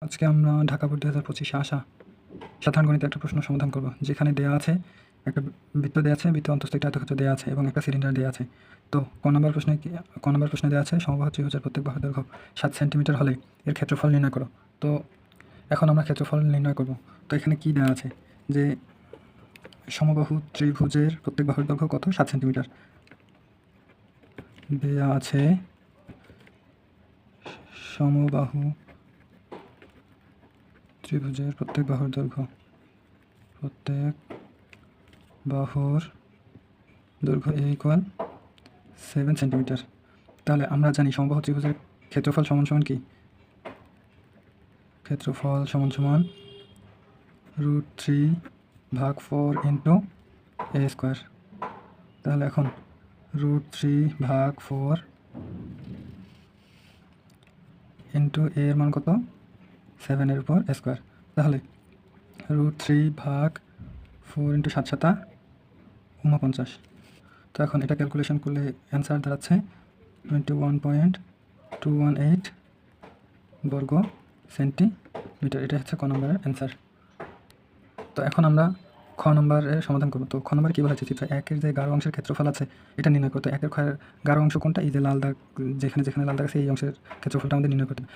আজকে আমরা ঢাকা বোর্ড 2025-এ আসা সাধারণ গণিতের একটা প্রশ্ন সমাধান করব, যেখানে দেয়া আছে একটা বৃত্ত দেয়া আছে, বৃত্ত অন্তস্থ একটা আয়তক্ষেত্র দেয়া আছে এবং একটা সিলিন্ডার দেয়া আছে। তো ক নম্বর প্রশ্নে দেওয়া আছে সমবাহু ত্রিভুজের প্রত্যেক বাহুর দৈর্ঘ্য 7 সেন্টিমিটার হলে এর ক্ষেত্রফল নির্ণয় করো। তো এখন আমরা ক্ষেত্রফল নির্ণয় করব। তো এখানে কি দেওয়া আছে যে সমবাহু ত্রিভুজের প্রত্যেক বাহুর দৈর্ঘ্য কত? 7 সেন্টিমিটার দেয়া আছে। সমবাহু ত্রিভুজের প্রত্যেক বাহুর দৈর্ঘ্য এ ইকুয়াল 7 সেন্টিমিটার। তাহলে আমরা জানি সমবাহু ত্রিভুজের ক্ষেত্রফল সমান সমান কি? ক্ষেত্রফল সমান সমান √3/4 ইন্টু এ স্কোয়ার। তাহলে এখন √3/4 ইন্টু এ এর মান কত? 7 এর উপর স্কোয়ার। তাহলে √3/4 ইন্টু 7 7 49। তো এখন এটা ক্যালকুলেশন করলে অ্যান্সার দাঁড়াচ্ছে 21.218 বর্গ সেন্টিমিটার। এটা হচ্ছে ক নম্বরের অ্যান্সার। তো এখন আমরা খ নম্বরের সমাধান করবো। তো খ নম্বরে কী বলা হচ্ছে? চিত্র 1-এর যে গাঢ় অংশের ক্ষেত্রফল আছে এটা নির্ণয় করতে। 1-এর গাঢ় অংশ কোনটা? এই যে লাল দাগ, যেখানে যেখানে লাল দাগ আছে এই অংশের ক্ষেত্রফলটা আমাদের নির্ণয় করতে হবে।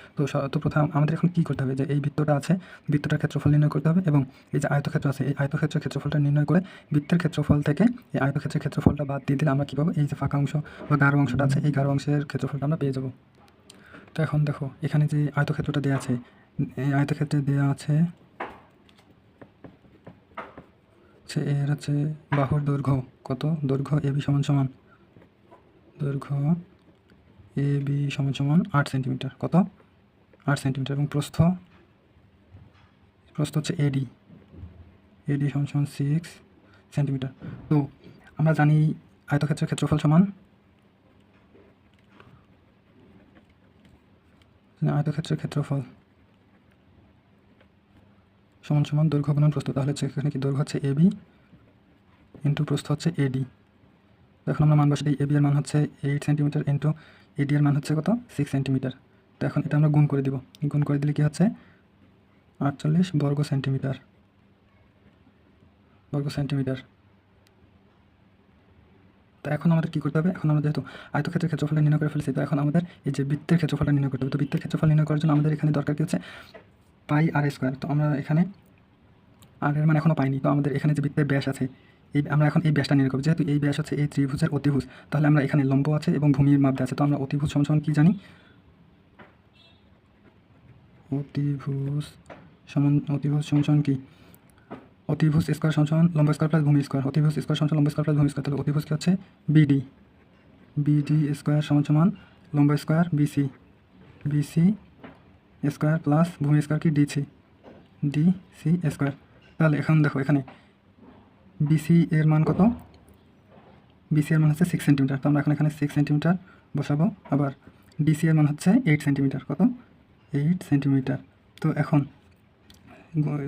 তো প্রথম আমাদের এখন কী করতে হবে? যে এই বৃত্তটা আছে, বৃত্তটার ক্ষেত্রফল নির্ণয় করতে হবে এবং এই যে আয়তক্ষেত্র আছে এই আয়তক্ষেত্রের ক্ষেত্রফলটা নির্ণয় করে বৃত্তের ক্ষেত্রফল থেকে এই আয়তক্ষেত্রের ক্ষেত্রফলটা বাদ দিয়ে দিলে আমরা কী পাবো? এই যে ফাঁকা অংশ বা গাঢ় অংশটা আছে এই গাঢ় অংশের ক্ষেত্রফলটা আমরা পেয়ে যাবো। তো এখন দেখো এখানে যে আয়তক্ষেত্রটা দেওয়া আছে, এই আয়তক্ষেত্রে দেওয়া আছে এর হচ্ছে বাহুর দৈর্ঘ্য কত? দৈর্ঘ্য এবি সমান সমান দৈর্ঘ্য এবি সমান সমান 8 সেন্টিমিটার। কত? 8 সেন্টিমিটার। এবং প্রস্থ হচ্ছে এডি সমান সমান 6 সেন্টিমিটার। তো আমরা জানি আয়তক্ষেত্রের ক্ষেত্রফল সমান আয়তক্ষেত্রের ক্ষেত্রফল সমান সমান দৈর্ঘ্য গুণন প্রস্থ। তাহলে এখানে কি দৈর্ঘ্য হচ্ছে এবি ইন্টু প্রস্থ হচ্ছে এডি। এখন আমরা মান বসাই। এবি এর মান হচ্ছে 8 সেন্টিমিটার ইন্টু এডি এর মান হচ্ছে কত? 6 সেন্টিমিটার। তো এখন এটা আমরা গুণ করে দিব। গুণ করে দিলে কি হচ্ছে? 48 বর্গ সেন্টিমিটার। তো এখন আমাদের কী করতে হবে? এখন আমরা যেহেতু আয়তক্ষেত্রের ক্ষেত্রফলটা নির্ণয় করে ফেলেছি, তো এখন আমাদের এই যে বৃত্তের ক্ষেত্রফলটা নির্ণয় করতে হবে। তো বৃত্তের ক্ষেত্রফল নির্ণয় করার জন্য আমাদের এখানে দরকার কি হচ্ছে? পাই আর স্কোয়ার। তো আমরা এখানে আর এর মান এখনও পাইনি। তো আমাদের এখানে যে বৃত্তের ব্যাস আছে আমরা এখন এই ব্যাসটা নির্ণয় করব। যেহেতু এই ব্যাস হচ্ছে এই ত্রিভুজের অতিভুজ, তাহলে আমরা এখানে লম্ব আছে এবং ভূমির মাপ দেওয়া আছে। তো আমরা অতিভুজ সমান সমান কী জানি? অতিভুজ সমান সমান কি? অতিভুজ স্কোয়ার সমান সমান লম্ব স্কোয়ার প্লাস ভূমি স্কোয়ার। অতিভুজ স্কোয়ার সমান লম্ব স্কোয়ার প্লাস ভূমি স্কোয়ার। তাহলে অতিভুজ কি হচ্ছে? বিডি স্কোয়ার সমান সমান লম্ব স্কোয়ার বিসি স্কোয়ার প্লাস ভূমি স্কোয়ার কি? DC square. তাহলে এখন দেখো এখানে বিসি এর মান কত? বিসি এর মান হচ্ছে 6 সেন্টিমিটার। তো আমরা এখন এখানে 6 সেন্টিমিটার বসাবো। আবার ডিসি এর মান হচ্ছে 8 সেন্টিমিটার। কত? 8 সেন্টিমিটার। তো এখন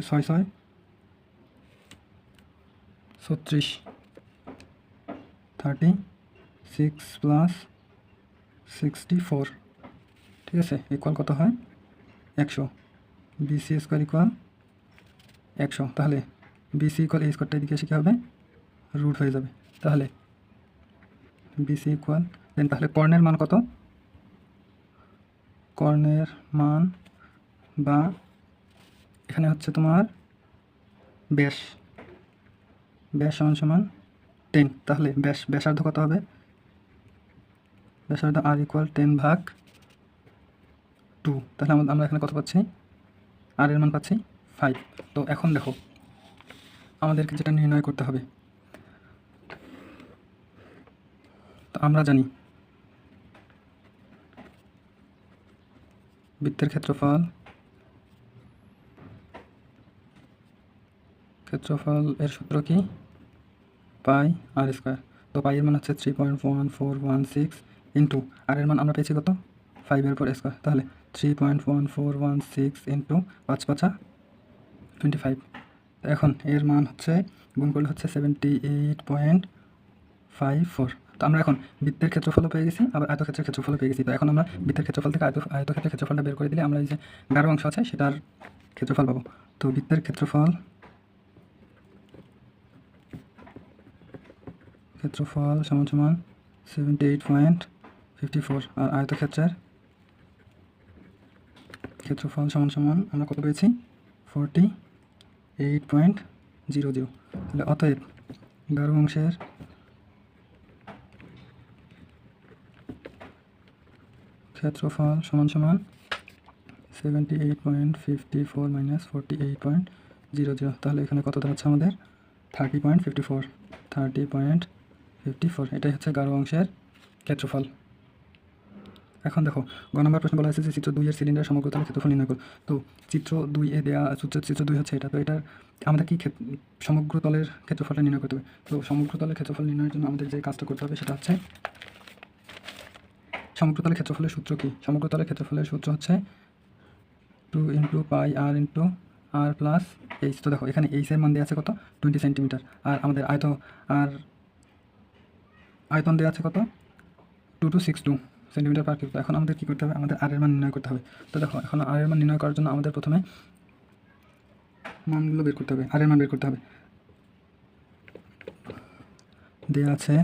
6 6 36 36 প্লাস 64, ঠিক আছে, ইকুয়াল কত হয়? 100। BC square equal 100। তাহলে বিসি ইকুয়াল এই স্কোয়ারটা এদিকে এসে কী হবে? রুট হয়ে যাবে। তাহলে বিসি ইকুয়াল দেন তাহলে কর্ণের মান কত? কর্ণের মান বা এখানে হচ্ছে তোমার ব্যাস সমান সমান 10। তাহলে ব্যাসার্ধ কত হবে? ব্যাসার্ধ আর ইকুয়াল 10/2। তাহলে আমরা এখানে কত পাচ্ছি? আর এর মান পাচ্ছি 5। তো এখন দেখো আমাদেরকে যেটা নির্ণয় করতে হবে, তো আমরা জানি বৃত্তের ক্ষেত্রফল এর সূত্র কি? পাই আর স্কোয়ার। তো পাই এর মান হচ্ছে 3.1416 ইন্টু আর এর মান আমরা পেয়েছি কত? 5 এর উপর স্কোয়ার। তাহলে 3.1416 ইন্টু 5 5 25। এখন এর মান হচ্ছে গুণ করলে হচ্ছে 78.54। তো আমরা এখন বৃত্তের ক্ষেত্রফলও পেয়ে গেছি, আবার আয়তক্ষেত্রের ক্ষেত্রফলও পেয়ে গেছি। তো এখন আমরা বৃত্তের ক্ষেত্রফল থেকে আয়তক্ষেত্রের ক্ষেত্রফলটা বের করে দিলে আমরা এই যে গাঢ় অংশ আছে সেটার ক্ষেত্রফল পাবো। তো বৃত্তের ক্ষেত্রফল সমান সমান 78.54, আর আয়তক্ষেত্রের ক্ষেত্রফল সমান সমান আমরা কত পেয়েছি 48.00। তাহলে অতএব গাঢ় অংশের ক্ষেত্রফল সমান সমান 78.54 মাইনাস 48.00। তাহলে এখানে কত দাঁড়াচ্ছে আমাদের 30.54। এটাই হচ্ছে গাঢ় অংশের ক্ষেত্রফল। এখন দেখো গ নম্বর প্রশ্ন বলা হয়েছে যে চিত্র 2 এর সিলিন্ডার সমগ্র তলের ক্ষেত্রফল নির্ণয় করো। তো চিত্র 2 এ দেওয়া চিত্র 2 হচ্ছে এটা। তো এটার আমাদের কি সমগ্র তলের ক্ষেত্রফলটা নির্ণয় করতে হবে। তো সমগ্র তলের ক্ষেত্রফল নির্ণয়ের জন্য আমাদের যে কাজটা করতে হবে সেটা হচ্ছে সমগ্র তলের ক্ষেত্রফলের সূত্র কি? সমগ্র তলের ক্ষেত্রফলের সূত্র হচ্ছে 2 × পাই r × r প্লাস এইচ। তো দেখো এখানে এইচ এর মান দেওয়া আছে কত 20 সেন্টিমিটার, আর আমাদের আয়তন দেওয়া আছে কত 2262 সেন্টিমিটার পার কিউব। এখন আমাদের কী করতে হবে, আমাদের আর এর মান নির্ণয় করতে হবে। তো দেখো এখন আর এর মান নির্ণয় করার জন্য আমাদের প্রথমে মানগুলো বের করতে হবে, আর এর মান বের করতে হবে। দেওয়া আছে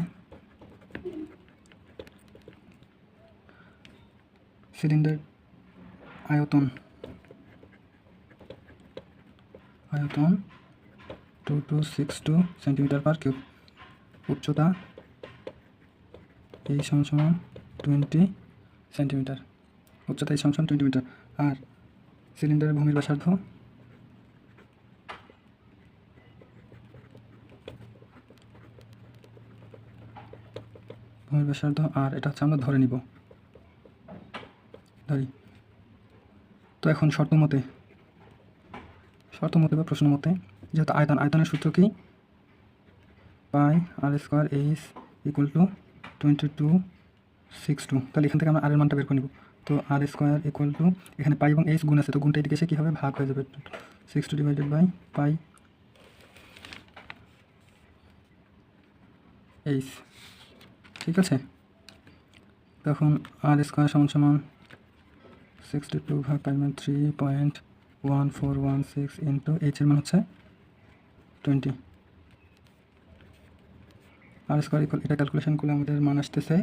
সিলিন্ডার আয়তন 2262 সেন্টিমিটার পার কিউব, উচ্চতা এই সমান 20 সেন্টিমিটার, উচ্চতা এই সমান 20 মিটার, আর সিলিন্ডারের ভূমির ব্যাসার্ধ আর এটা হচ্ছে আমরা ধরে নিব তো এখন শর্ত মতে বা প্রশ্ন মতে যেহেতু আয়তনের সূত্র কি পাই r² h = 2262, তাহলে এখান থেকে আমরা আর এর মানটা বের করে নিব। তো r² এখানে পাই এবং এইচ গুণ আছে, তো গুণটা এদিকে এসে কী হবে ভাগ হয়ে যাবে 62 ডিভাইডেড বাই পাই এইচ। ঠিক আছে, তখন r² সমান 62 ভাগ পাই মান 3.1416 ইন্টু এইচ এর মান হচ্ছে 20। r² এটা ক্যালকুলেশন করলে আমাদের মান আসতেছে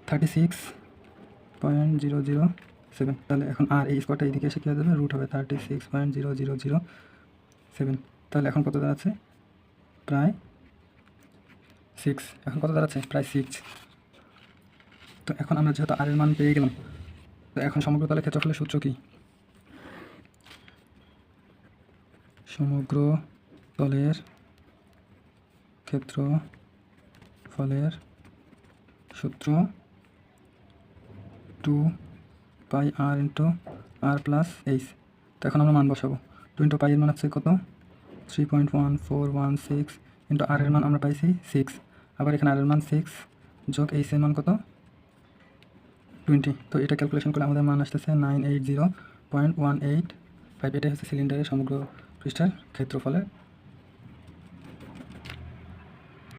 36.007। তাহলে এখন আর এই স্কোয়ারটা এইদিকে এসে কী হয়ে যাবে রুট হবে 36.0007। তাহলে এখন কত দাঁড়াচ্ছে প্রায় 6। এখন কত দাঁড়াচ্ছে প্রায় 6। তো এখন আমরা যেহেতু আর এর মান পেয়ে গেলাম, তো এখন সমগ্র তলের ক্ষেত্রফলের সূত্র কি? সমগ্র তলের ক্ষেত্রফলের সূত্র 2 পাই r × r প্লাস এইচ। তো এখন আমরা মান বসাবো। 2 × পাই এর মান হচ্ছে কত 3.1416 ইন্টু আর এর মান আমরা পাইছি 6, আবার এখানে আর এর মান 6 যোগ এইচ এর মান কত 20। তো এটা ক্যালকুলেশন করলে আমাদের মান আসতেছে 980.185। এটাই হচ্ছে সিলিন্ডারের সমগ্র পৃষ্ঠের ক্ষেত্রফলের